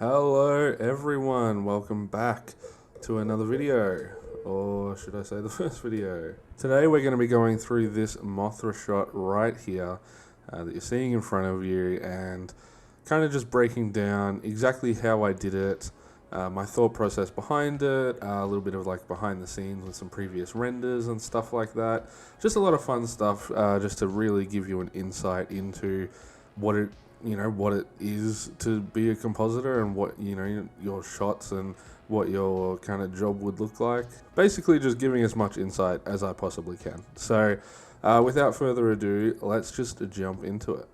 Hello everyone, welcome back to another video, or should I say the first video. Today we're going to be going through this Mothra shot right here that you're seeing in front of you and kind of just breaking down exactly how I did it, my thought process behind it, a little bit of like behind the scenes with some previous renders and stuff like that. Just a lot of fun stuff just to really give you an insight into what it is to be a compositor and what, your shots and what your kind of job would look like. Basically just giving as much insight as I possibly can. So without further ado, let's just jump into it.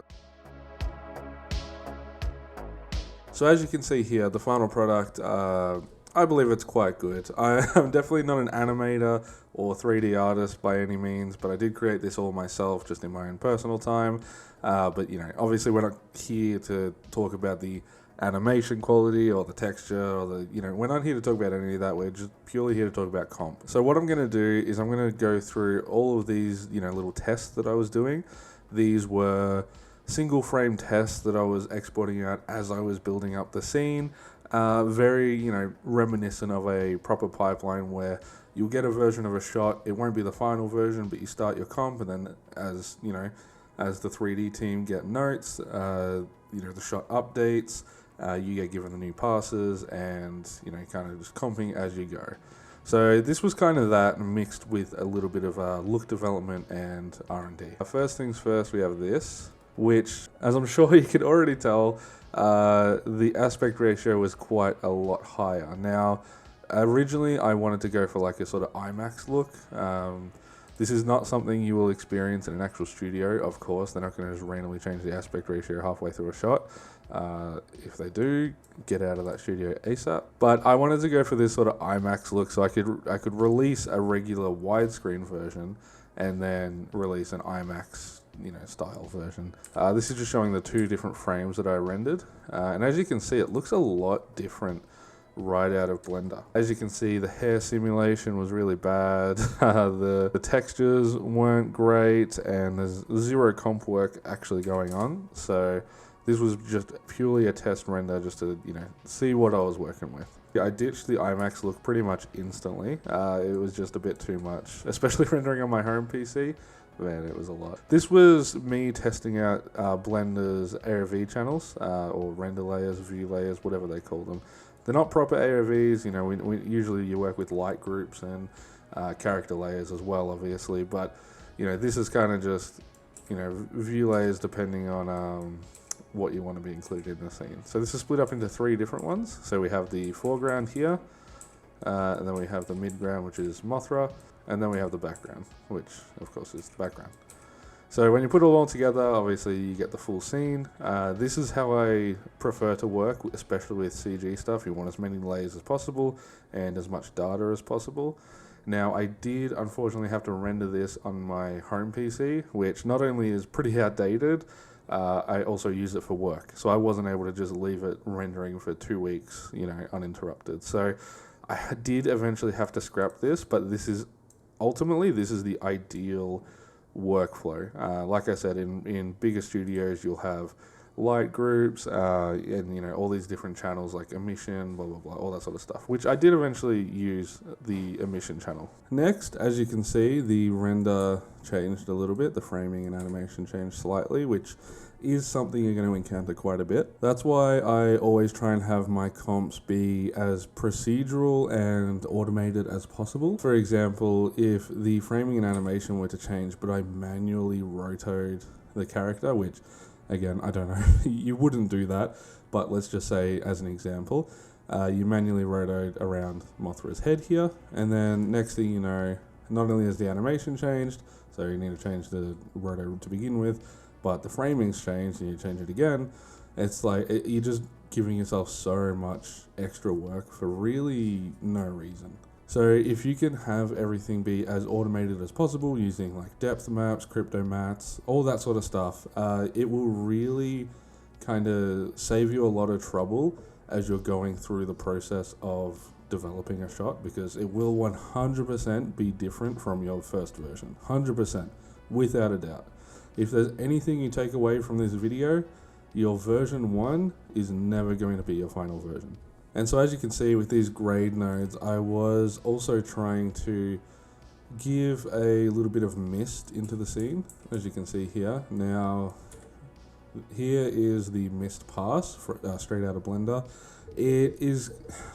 So as you can see here, the final product, I believe it's quite good. I am definitely not an animator or 3D artist by any means, but I did create this all myself just in my own personal time. But obviously we're not here to talk about the animation quality or the texture or we're not here to talk about any of that. We're just purely here to talk about comp. So what I'm going to do is I'm going to go through all of these, little tests that I was doing. These were single frame tests that I was exporting out as I was building up the scene. Very, reminiscent of a proper pipeline where you'll get a version of a shot. It won't be the final version, but you start your comp, and then as the 3D team get notes, the shot updates, you get given the new passes, and kind of just comping as you go. So this was kind of that mixed with a little bit of look development and R&D. First things first, we have this, which, as I'm sure you can already tell, the aspect ratio was quite a lot higher. Now, originally I wanted to go for like a sort of IMAX look. This is not something you will experience in an actual studio, of course. They're not going to just randomly change the aspect ratio halfway through a shot. If they do, get out of that studio ASAP. But I wanted to go for this sort of IMAX look so I could release a regular widescreen version and then release an IMAX style version. This is just showing the two different frames that I rendered. And as you can see, it looks a lot different right out of Blender. As you can see, the hair simulation was really bad, the textures weren't great, and there's zero comp work actually going on. So this was just purely a test render just to see what I was working with. I ditched the IMAX look pretty much instantly. It was just a bit too much, especially rendering on my home PC. Man, it was a lot. This was me testing out Blender's ARV channels, or render layers, view layers, whatever they call them. They're not proper ARVs, usually you work with light groups and character layers as well, obviously, but this is kind of just view layers depending on what you want to be included in the scene. So this is split up into three different ones. So we have the foreground here, and then we have the midground, which is Mothra, and then we have the background, which of course is the background. So when you put it all together, obviously you get the full scene. This is how I prefer to work, especially with CG stuff. You want as many layers as possible and as much data as possible. Now, I did unfortunately have to render this on my home PC, which not only is pretty outdated, I also use it for work. So I wasn't able to just leave it rendering for 2 weeks, uninterrupted. So I did eventually have to scrap this, but this is the ideal workflow. Like I said, in bigger studios, you'll have light groups and all these different channels like emission, blah blah blah, all that sort of stuff, which I did eventually use the emission channel. Next, as you can see, the render changed a little bit, the framing and animation changed slightly, which is something you're going to encounter quite a bit. That's why I always try and have my comps be as procedural and automated as possible. For example, if the framing and animation were to change, but I manually rotate the character, which again, I don't know, you wouldn't do that, but let's just say as an example, you manually rotate around Mothra's head here, and then next thing you know, not only has the animation changed, so you need to change the rotate to begin with, but the framing's changed and you change it again. It's like you're just giving yourself so much extra work for really no reason. So if you can have everything be as automated as possible using like depth maps, crypto mats, all that sort of stuff, it will really kind of save you a lot of trouble as you're going through the process of developing a shot, because it will 100% be different from your first version. 100%, without a doubt. If there's anything you take away from this video, your version 1 is never going to be your final version. And so as you can see with these grade nodes, I was also trying to give a little bit of mist into the scene, as you can see here. Now, here is the mist pass for, straight out of Blender. It is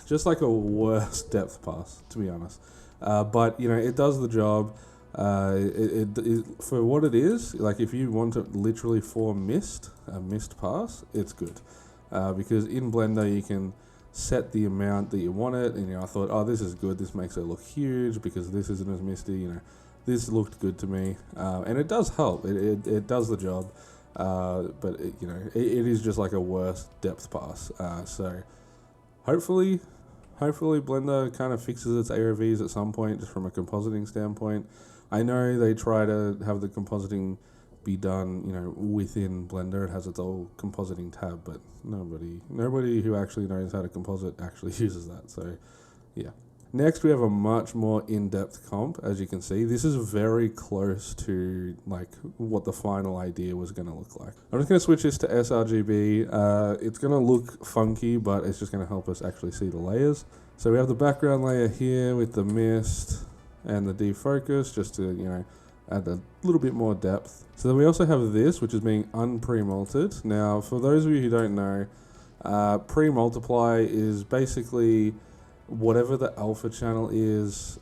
just like a worse depth pass, to be honest. But you know, it does the job. It for what it is, like if you want it literally for mist, a mist pass, it's good. Because in Blender you can set the amount that you want it, and you know, I thought, oh, this is good, this makes it look huge because this isn't as misty, you know, this looked good to me, and it does help, it does the job, but you know, it is just like a worse depth pass, so hopefully Blender kind of fixes its AOVs at some point, just from a compositing standpoint. I know they try to have the compositing be done, you know, within Blender. It has its own compositing tab, but nobody who actually knows how to composite actually uses that. So yeah. Next we have a much more in-depth comp. As you can see, this is very close to like what the final idea was going to look like. I'm just going to switch this to sRGB. It's going to look funky, but it's just going to help us actually see the layers. So we have the background layer here with the mist and the defocus, just to, you know, add a little bit more depth. So then we also have this, which is being unpre-multed. Now, for those of you who don't know, pre-multiply is basically whatever the alpha channel is,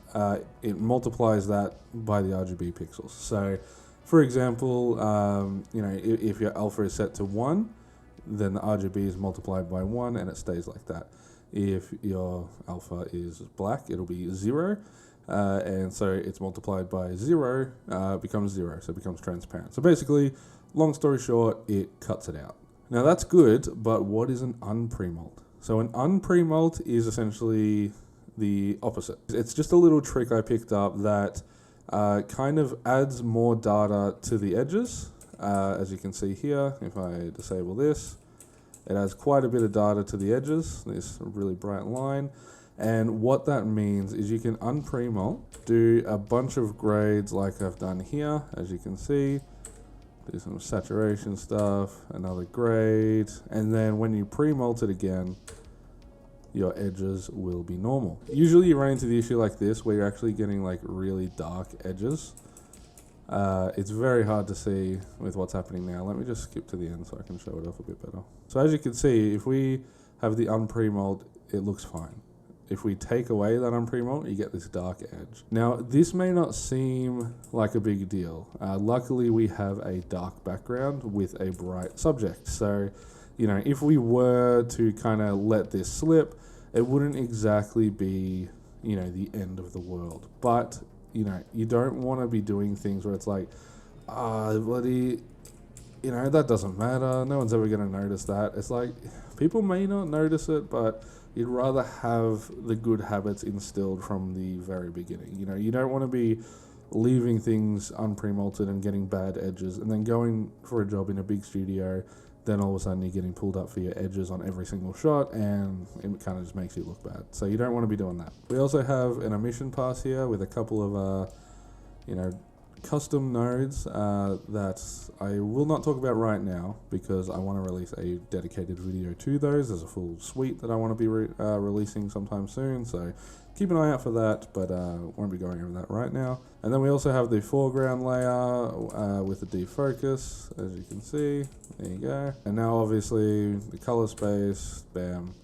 it multiplies that by the RGB pixels. So, for example, you know, if your alpha is set to 1, then the RGB is multiplied by 1 and it stays like that. If your alpha is black, it'll be 0. And so it's multiplied by 0, becomes 0, so it becomes transparent. So basically, long story short, it cuts it out. Now that's good, but what is an unpremult? So an unpremult is essentially the opposite. It's just a little trick I picked up that kind of adds more data to the edges. As you can see here, if I disable this, it adds quite a bit of data to the edges, this really bright line. And what that means is you can unpremult, do a bunch of grades like I've done here, as you can see, do some saturation stuff, another grade, and then when you premult it again, your edges will be normal. Usually you run into the issue like this where you're actually getting like really dark edges. It's very hard to see with what's happening now. Let me just skip to the end so I can show it off a bit better. So as you can see, if we have the unpremult, it looks fine. If we take away that unpremult, you get this dark edge. Now, this may not seem like a big deal. Luckily, we have a dark background with a bright subject. So, you know, if we were to kind of let this slip, it wouldn't exactly be, you know, the end of the world. But, you know, you don't want to be doing things where it's like, bloody, you know, that doesn't matter. No one's ever going to notice that. It's like, people may not notice it, but you'd rather have the good habits instilled from the very beginning. You know, you don't want to be leaving things unpremulted and getting bad edges and then going for a job in a big studio, then all of a sudden you're getting pulled up for your edges on every single shot and it kind of just makes you look bad. So you don't want to be doing that. We also have an emission pass here with a couple of, you know, custom nodes that I will not talk about right now because I want to release a dedicated video to those. There's a full suite that I want to be releasing sometime soon, so keep an eye out for that, but won't be going over that right now. And then we also have the foreground layer with the defocus, as you can see. There you go. And now obviously the color space, bam,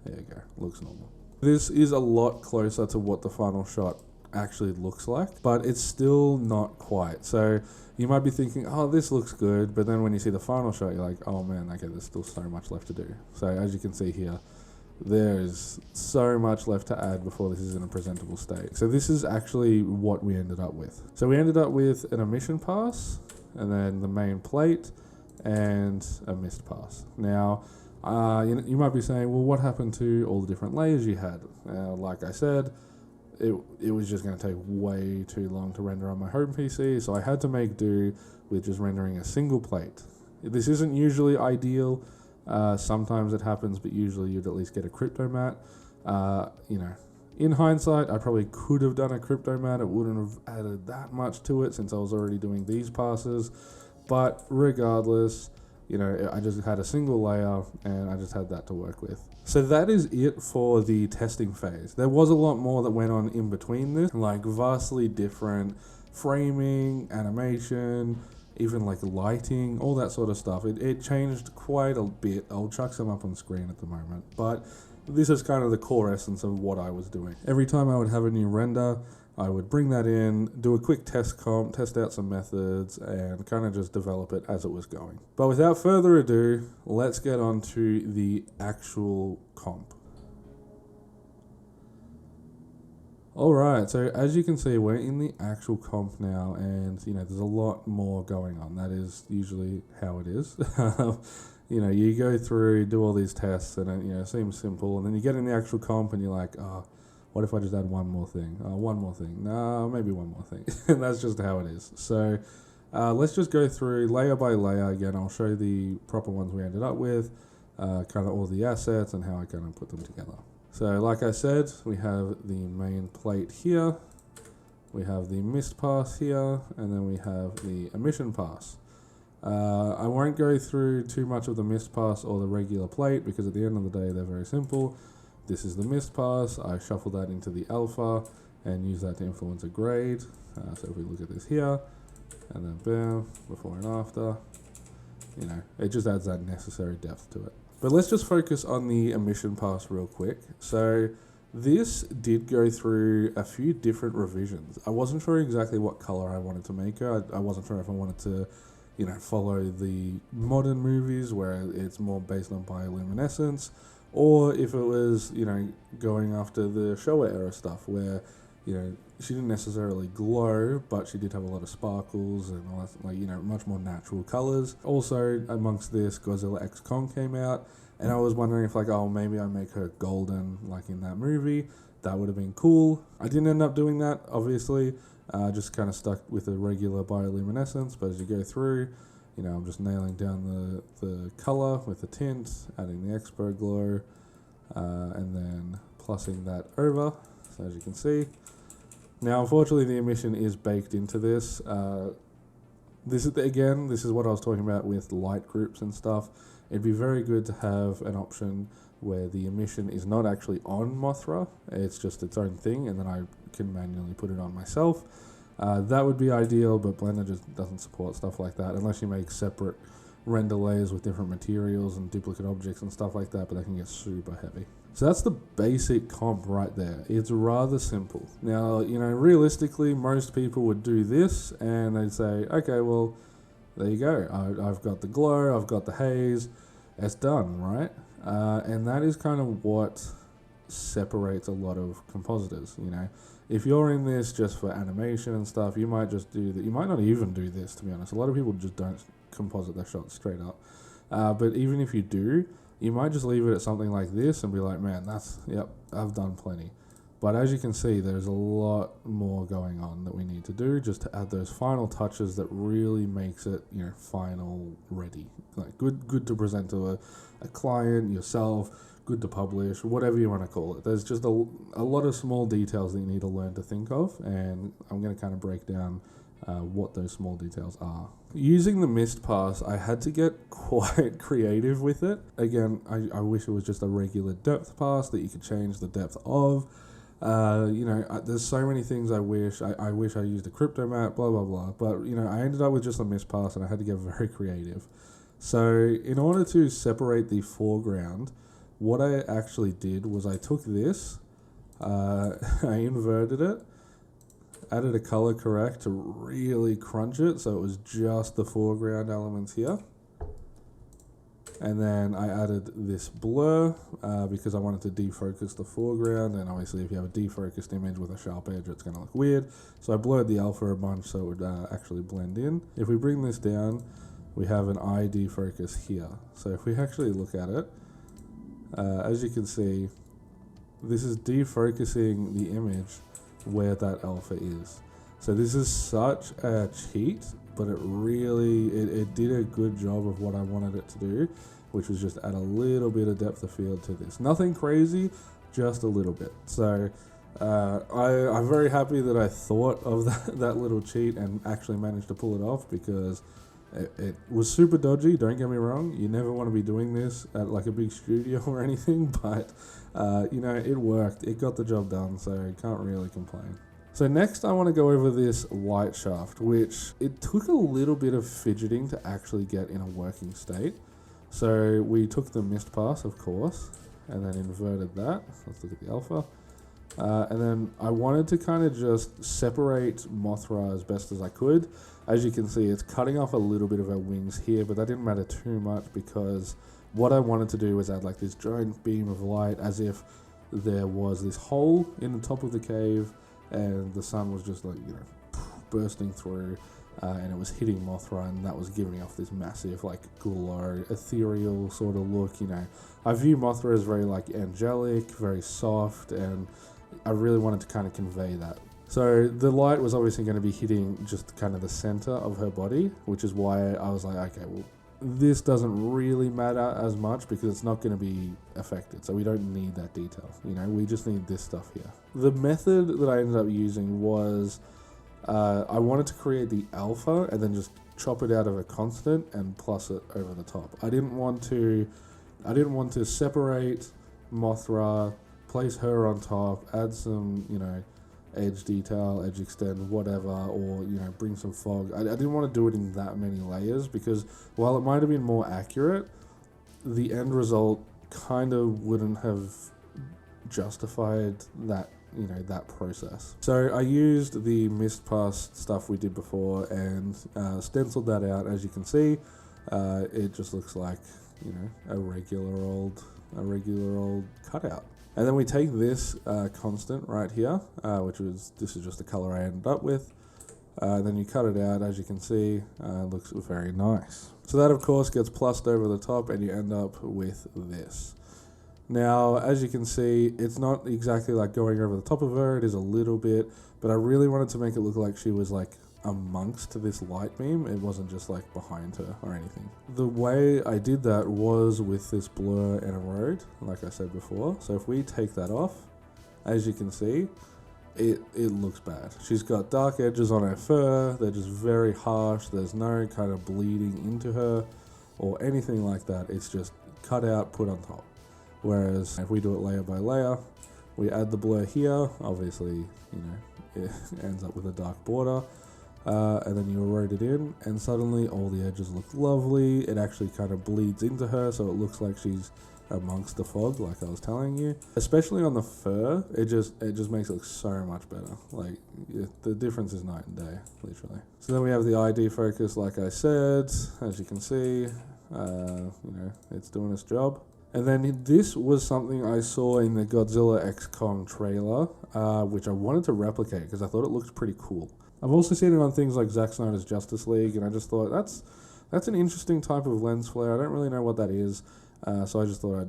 there you go, looks normal. This is a lot closer to what the final shot actually looks like, but it's still not quite. So you might be thinking, oh, this looks good, but then when you see the final shot, you're like, oh man, okay, there's still so much left to do. So as you can see here, there's so much left to add before this is in a presentable state. So this is actually what we ended up with. So we ended up with an emission pass, and then the main plate, and a mist pass. Now, you might be saying, well, what happened to all the different layers you had? Like I said, it was just going to take way too long to render on my home PC, so I had to make do with just rendering a single plate. This isn't usually ideal. Sometimes it happens, but usually you'd at least get a crypto mat. You know, in hindsight, I probably could have done a crypto mat. It wouldn't have added that much to it since I was already doing these passes. But regardless, you know, I just had a single layer and I just had that to work with. So that is it for the testing phase. There was a lot more that went on in between this, like vastly different framing, animation, even like lighting, all that sort of stuff. It changed quite a bit. I'll chuck some up on screen at the moment, but this is kind of the core essence of what I was doing. Every time I would have a new render, I would bring that in, do a quick test comp, test out some methods, and kind of just develop it as it was going. But without further ado, let's get on to the actual comp. Alright, so as you can see, we're in the actual comp now, and you know, there's a lot more going on. That is usually how it is. You know, you go through, do all these tests, and it, you know, seems simple, and then you get in the actual comp and you're like, oh, what if I just add one more thing? One more thing. No, maybe one more thing. And that's just how it is. So let's just go through layer by layer again. I'll show the proper ones we ended up with, kind of all the assets and how I kind of put them together. So like I said, we have the main plate here, we have the mist pass here, and then we have the emission pass. I won't go through too much of the mist pass or the regular plate because at the end of the day they're very simple. This is the mist pass. I shuffle that into the alpha and use that to influence a grade. So if we look at this here, and then bam, before and after, you know, it just adds that necessary depth to it. But let's just focus on the emission pass real quick. So this did go through a few different revisions. I wasn't sure exactly what color I wanted to make her. I wasn't sure if I wanted to, you know, follow the modern movies where it's more based on bioluminescence, or if it was, you know, going after the Showa era stuff where, you know, she didn't necessarily glow, but she did have a lot of sparkles and all that, like, you know, much more natural colors. Also, amongst this, Godzilla X Kong came out, and I was wondering if, like, oh, maybe I make her golden, like in that movie. That would have been cool. I didn't end up doing that, obviously. Just kind of stuck with a regular bioluminescence, but as you go through, you know, I'm just nailing down the color with the tint, adding the Expo Glow, and then plussing that over, so as you can see. Now, unfortunately, the emission is baked into this. This is what I was talking about with light groups and stuff. It'd be very good to have an option where the emission is not actually on Mothra, it's just its own thing, and then I can manually put it on myself. That would be ideal, but Blender just doesn't support stuff like that unless you make separate render layers with different materials and duplicate objects and stuff like that, but that can get super heavy. So that's the basic comp right there. It's rather simple. Now, you know, realistically, most people would do this and they'd say, okay, well, there you go. I've got the glow, I've got the haze, it's done, right? And that is kind of what separates a lot of compositors, you know. If you're in this just for animation and stuff, you might just do that. You might not even do this, to be honest. A lot of people just don't composite their shots straight up. But even if you do, you might just leave it at something like this and be like, man, yep, I've done plenty. But as you can see, there's a lot more going on that we need to do just to add those final touches that really makes it, you know, final ready. Like good to present to a client, yourself, good to publish, whatever you want to call it. There's just a lot of small details that you need to learn to think of, and I'm going to kind of break down what those small details are. Using the mist pass, I had to get quite creative with it. Again, I wish it was just a regular depth pass that you could change the depth of. You know, there's so many things I wish I used a crypto map, blah blah blah, but you know, I ended up with just a mist pass and I had to get very creative. So in order to separate the foreground, what I actually did was I took this, I inverted it, added a color correct to really crunch it so it was just the foreground elements here. And then I added this blur because I wanted to defocus the foreground, and obviously if you have a defocused image with a sharp edge it's going to look weird. So I blurred the alpha a bunch so it would actually blend in. If we bring this down, we have an eye defocus here. So if we actually look at it, as you can see, this is defocusing the image where that alpha is. So this is such a cheat, but it really, it did a good job of what I wanted it to do, which was just add a little bit of depth of field to this. Nothing crazy, just a little bit. So I'm very happy that I thought of that little cheat and actually managed to pull it off, because It was super dodgy, don't get me wrong. You never want to be doing this at like a big studio or anything, but you know, it worked. It got the job done, so you can't really complain. So next I want to go over this light shaft, which it took a little bit of fidgeting to actually get in a working state. So we took the mist pass, of course, and then inverted that. Let's look at the alpha. And then I wanted to kind of just separate Mothra as best as I could. As you can see, it's cutting off a little bit of her wings here, but that didn't matter too much because what I wanted to do was add like this giant beam of light as if there was this hole in the top of the cave and the sun was just like, you know, bursting through and it was hitting Mothra, and that was giving off this massive like glow, ethereal sort of look, you know. I view Mothra as very like angelic, very soft, and I really wanted to kind of convey that. So the light was obviously going to be hitting just kind of the center of her body, which is why I was like, okay, well, this doesn't really matter as much because it's not going to be affected. So we don't need that detail, you know, we just need this stuff here. The method that I ended up using was, I wanted to create the alpha and then just chop it out of a constant and plus it over the top. I didn't want to separate Mothra, place her on top, add some, you know, edge detail, edge extend, whatever, or, you know, bring some fog. I didn't want to do it in that many layers because while it might have been more accurate, the end result kind of wouldn't have justified that, you know, that process. So I used the mist pass stuff we did before and stenciled that out. As you can see, it just looks like, you know, a regular old cutout. And then we take this constant right here, this is just the color I ended up with. Then you cut it out, as you can see, it looks very nice. So that of course gets plussed over the top and you end up with this. Now, as you can see, it's not exactly like going over the top of her, it is a little bit, but I really wanted to make it look like she was like amongst this light beam. It wasn't just like behind her or anything. The way I did that was with this blur and erode, like I said before. So if we take that off, as you can see, it looks bad. She's got dark edges on her fur, they're just very harsh, there's no kind of bleeding into her or anything like that. It's just cut out, put on top. Whereas if we do it layer by layer, we add the blur here, obviously, you know, it ends up with a dark border. And then you erode it in, and suddenly all the edges look lovely. It actually kind of bleeds into her, so it looks like she's amongst the fog, like I was telling you. Especially on the fur, it just makes it look so much better. Like, the difference is night and day, literally. So then we have the ID focus, like I said. As you can see, you know, it's doing its job. And then this was something I saw in the Godzilla X Kong trailer, which I wanted to replicate because I thought it looked pretty cool. I've also seen it on things like Zack Snyder's Justice League, and I just thought that's an interesting type of lens flare. I don't really know what that is, so I just thought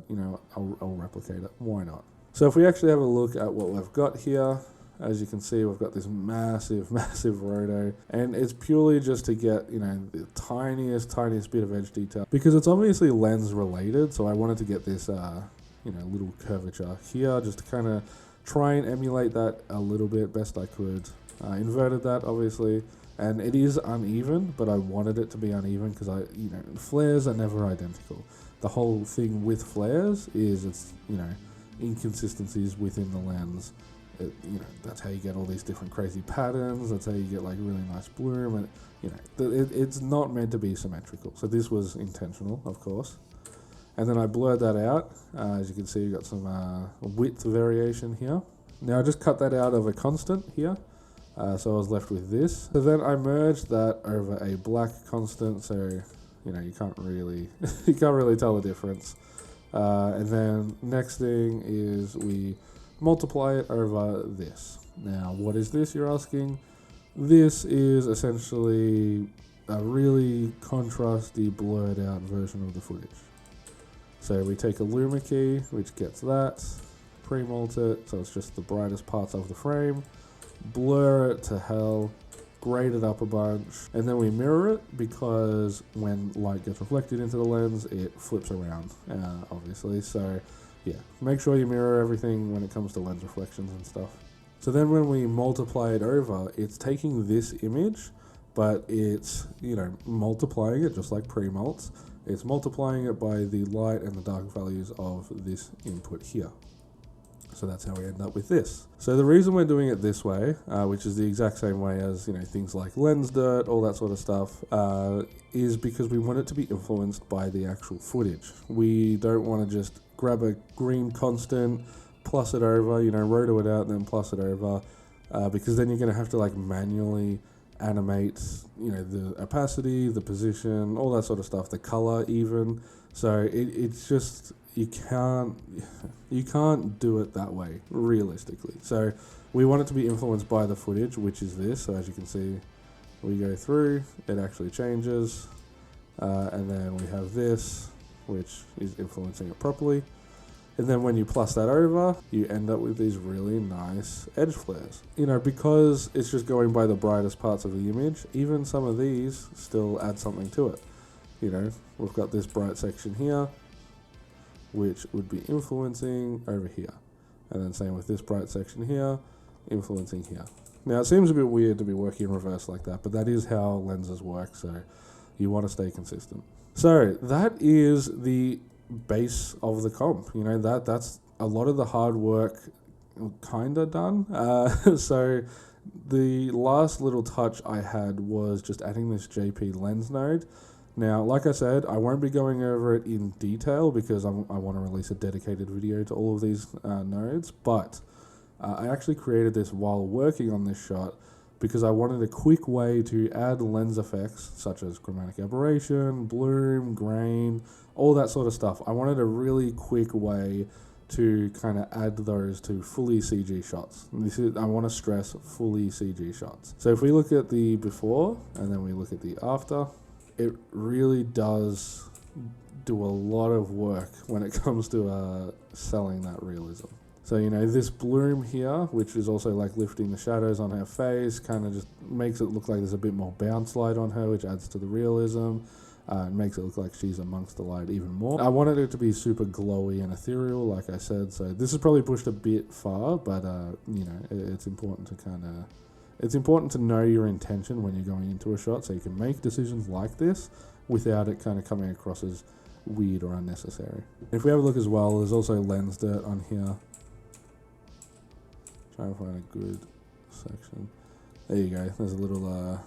I'll replicate it. Why not? So if we actually have a look at what we've got here, as you can see, we've got this massive roto, and it's purely just to get, you know, the tiniest bit of edge detail because it's obviously lens related. So I wanted to get this, you know, little curvature here just to kind of try and emulate that a little bit best I could. Inverted that obviously, and it is uneven, but I wanted it to be uneven because you know, flares are never identical. The whole thing with flares is it's, you know, inconsistencies within the lens. You know, that's how you get all these different crazy patterns. That's how you get like really nice bloom, and you know, it's not meant to be symmetrical. So this was intentional, of course. And then I blurred that out. As you can see, you got some width variation here. Now I just cut that out of a constant here. So I was left with this. So then I merged that over a black constant, so you know, you can't really tell the difference. And then next thing is we multiply it over this. Now what is this, you're asking? This is essentially a really contrasty, blurred out version of the footage. So we take a luma key, which gets that, pre-mult it, so it's just the brightest parts of the frame, blur it to hell, grade it up a bunch, and then we mirror it because when light gets reflected into the lens, it flips around, obviously. So yeah, make sure you mirror everything when it comes to lens reflections and stuff. So then when we multiply it over, it's taking this image, but it's, you know, multiplying it just like pre-mults. It's multiplying it by the light and the dark values of this input here. So that's how we end up with this. So the reason we're doing it this way, which is the exact same way as, you know, things like lens dirt, all that sort of stuff, is because we want it to be influenced by the actual footage. We don't want to just grab a green constant, plus it over, you know, roto it out and then plus it over, because then you're going to have to like manually animate, you know, the opacity, the position, all that sort of stuff, the color even. So it's just, you can't do it that way realistically. So we want it to be influenced by the footage, which is this. So as you can see, we go through, it actually changes, and then we have this, which is influencing it properly. And then when you plus that over, you end up with these really nice edge flares. You know, because it's just going by the brightest parts of the image, even some of these still add something to it. You know, we've got this bright section here, which would be influencing over here. And then same with this bright section here, influencing here. Now it seems a bit weird to be working in reverse like that, but that is how lenses work, so you want to stay consistent. So that is the base of the comp. You know, that's a lot of the hard work kinda done. So the last little touch I had was just adding this JP lens node. Now, like I said, I won't be going over it in detail because I want to release a dedicated video to all of these nodes, but I actually created this while working on this shot because I wanted a quick way to add lens effects such as chromatic aberration, bloom, grain, all that sort of stuff. I wanted a really quick way to kind of add those to fully CG shots. I want to stress fully CG shots. So if we look at the before and then we look at the after, it really does do a lot of work when it comes to selling that realism. So, you know, this bloom here, which is also like lifting the shadows on her face, kind of just makes it look like there's a bit more bounce light on her, which adds to the realism. It makes it look like she's amongst the light even more. I wanted it to be super glowy and ethereal, like I said, so this is probably pushed a bit far, but, you know, it's important to it's important to know your intention when you're going into a shot so you can make decisions like this without it kind of coming across as weird or unnecessary. If we have a look as well, there's also lens dirt on here. Try and find a good section. There you go, there's a little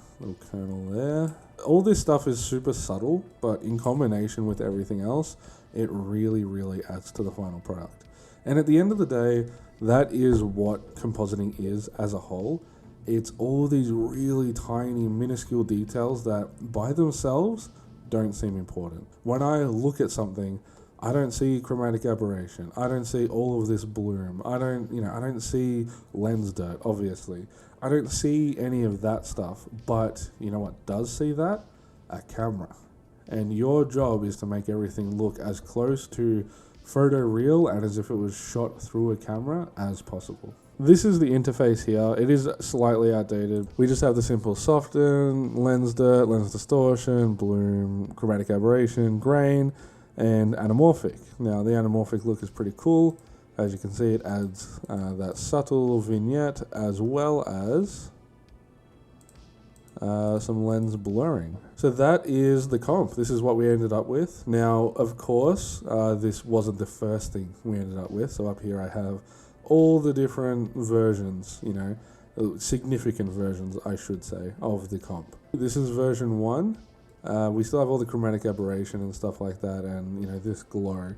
kernel there. All this stuff is super subtle, but in combination with everything else, it really, really adds to the final product. And at the end of the day, that is what compositing is as a whole. It's all these really tiny, minuscule details that by themselves don't seem important. When I look at something, I don't see chromatic aberration. I don't see all of this bloom. I don't see lens dirt, obviously. I don't see any of that stuff, but you know what does see that? A camera. And your job is to make everything look as close to photoreal and as if it was shot through a camera as possible. This is the interface here. It is slightly outdated. We just have the simple soften, lens dirt, lens distortion, bloom, chromatic aberration, grain, and anamorphic. Now the anamorphic look is pretty cool. As you can see, it adds that subtle vignette as well as some lens blurring. So that is the comp. This is what we ended up with. Now, of course, this wasn't the first thing we ended up with. So up here I have all the different versions, you know, significant versions, I should say, of the comp. This is version 1. We still have all the chromatic aberration and stuff like that, and, you know, this glow.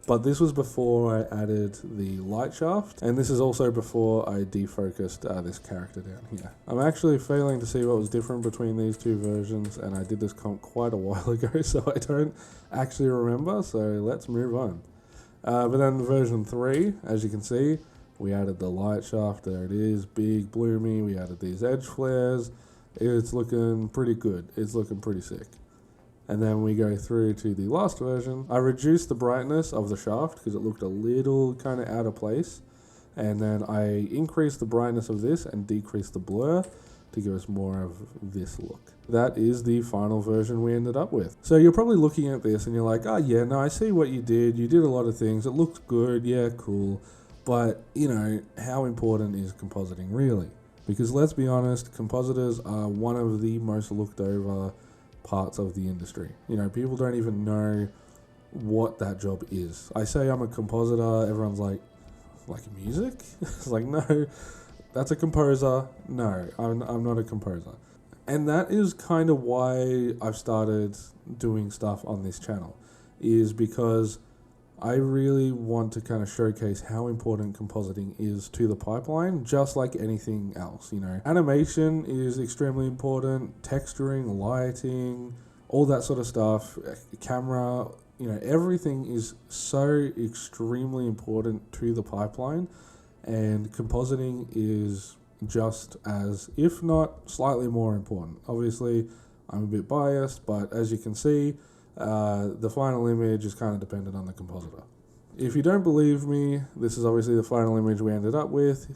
But this was before I added the light shaft, and this is also before I defocused this character down here. I'm actually failing to see what was different between these two versions, and I did this comp quite a while ago, so I don't actually remember, so let's move on. But then version 3, as you can see, we added the light shaft. There it is, big, bloomy. We added these edge flares. It's looking pretty good. It's looking pretty sick. And then we go through to the last version. I reduced the brightness of the shaft because it looked a little kind of out of place. And then I increased the brightness of this and decreased the blur to give us more of this look. That is the final version we ended up with. So you're probably looking at this and you're like, oh yeah, no, I see what you did. You did a lot of things. It looks good. Yeah, cool. But, you know, how important is compositing really? Because let's be honest, compositors are one of the most looked over parts of the industry. You know, people don't even know what that job is. I say I'm a compositor, everyone's like music? It's like, no, that's a composer. No, I'm not a composer. And that is kind of why I've started doing stuff on this channel, is because I really want to kind of showcase how important compositing is to the pipeline, just like anything else. You know, animation is extremely important, texturing, lighting, all that sort of stuff, camera, you know, everything is so extremely important to the pipeline, and compositing is just as, if not slightly more important. Obviously, I'm a bit biased, but as you can see, the final image is kind of dependent on the compositor. If you don't believe me, this is obviously the final image we ended up with.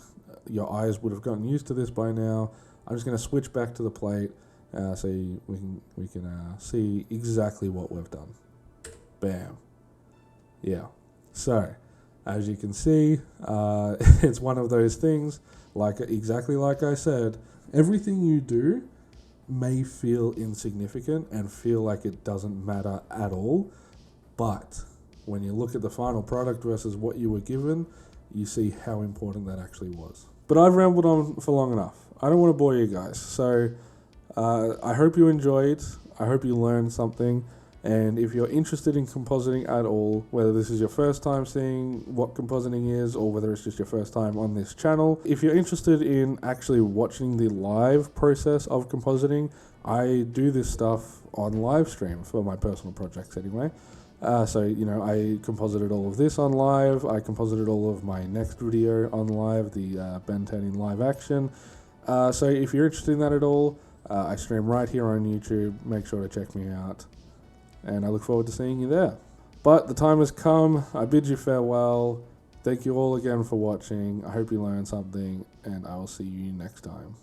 Your eyes would have gotten used to this by now. I'm just going to switch back to the plate so we can see exactly what we've done. Bam. Yeah. So, as you can see, it's one of those things, exactly like I said, everything you do may feel insignificant and feel like it doesn't matter at all, but when you look at the final product versus what you were given, you see how important that actually was. But I've rambled on for long enough. I don't want to bore you guys, so I hope you enjoyed. I hope you learned something. And if you're interested in compositing at all, whether this is your first time seeing what compositing is or whether it's just your first time on this channel, if you're interested in actually watching the live process of compositing, I do this stuff on live stream for my personal projects anyway. So, you know, I composited all of this on live. I composited all of my next video on live, the Ben 10 in live action. So if you're interested in that at all, I stream right here on YouTube. Make sure to check me out. And I look forward to seeing you there. But the time has come. I bid you farewell. Thank you all again for watching. I hope you learned something, and I will see you next time.